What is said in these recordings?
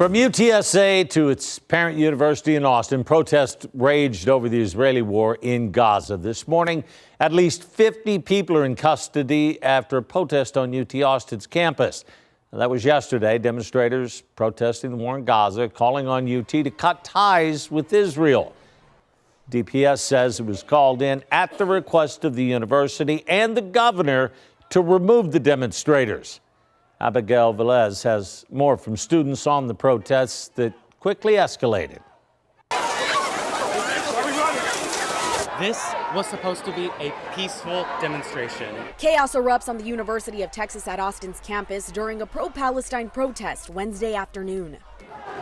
From UTSA to its parent university in Austin, protests raged over the Israeli war in Gaza. This morning, at least 50 people are in custody after a protest on UT Austin's campus. That was yesterday. Demonstrators protesting the war in Gaza, calling on UT to cut ties with Israel. DPS says it was called in at the request of the university and the governor to remove the demonstrators. Abigail Velez has more from students on the protests that quickly escalated. This was supposed to be a peaceful demonstration. Chaos erupts on the University of Texas at Austin's campus during a pro-Palestine protest Wednesday afternoon.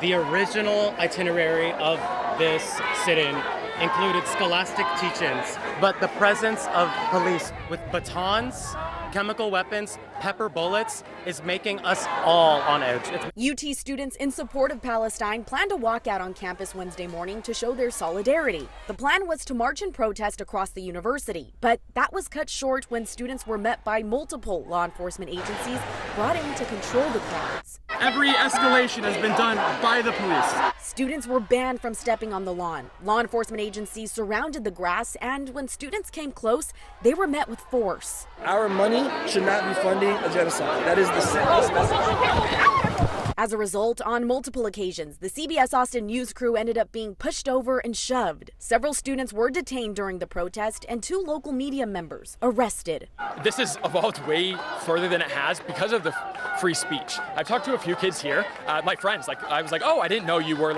The original itinerary of this sit-in included scholastic teach-ins, but the presence of police with batons, chemical weapons, pepper bullets is making us all on edge. UT students in support of Palestine plan to walk out on campus Wednesday morning to show their solidarity. The plan was to march and protest across the university, but that was cut short when students were met by multiple law enforcement agencies brought in to control the crowds. Every escalation has been done by the police. Students were banned from stepping on the lawn. Law enforcement agencies surrounded the grass, and when students came close, they were met with force. Our money should not be funding a genocide. That is the simplest message. As a result, on multiple occasions, the CBS Austin news crew ended up being pushed over and shoved. Several students were detained during the protest, and 2 local media members arrested. This has evolved way further than it has because of the free speech. I've talked to a few kids here, my friends. I was like, oh, I didn't know you were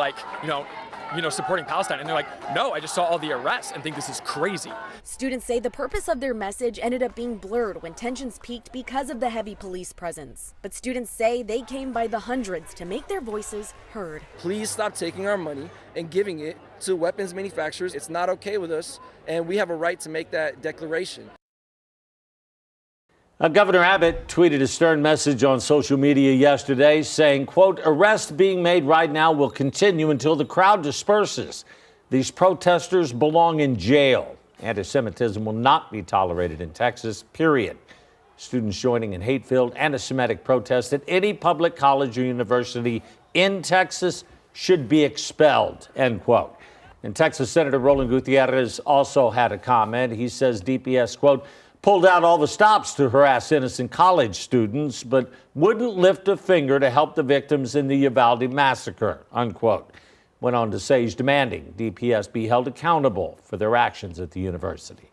supporting Palestine. And they're like, no, I just saw all the arrests and think this is crazy. Students say the purpose of their message ended up being blurred when tensions peaked because of the heavy police presence. But students say they came by the hundreds to make their voices heard. Please stop taking our money and giving it to weapons manufacturers. It's not okay with us, and we have a right to make that declaration. Governor Abbott tweeted a stern message on social media yesterday saying, quote, arrests being made right now will continue until the crowd disperses. These protesters belong in jail. Anti-Semitism will not be tolerated in Texas, period. Students joining in hate-filled anti-Semitic protests at any public college or university in Texas should be expelled, end quote. And Texas Senator Roland Gutierrez also had a comment. He says DPS, quote, pulled out all the stops to harass innocent college students, but wouldn't lift a finger to help the victims in the Uvalde massacre, unquote. Went on to say he's demanding DPS be held accountable for their actions at the university.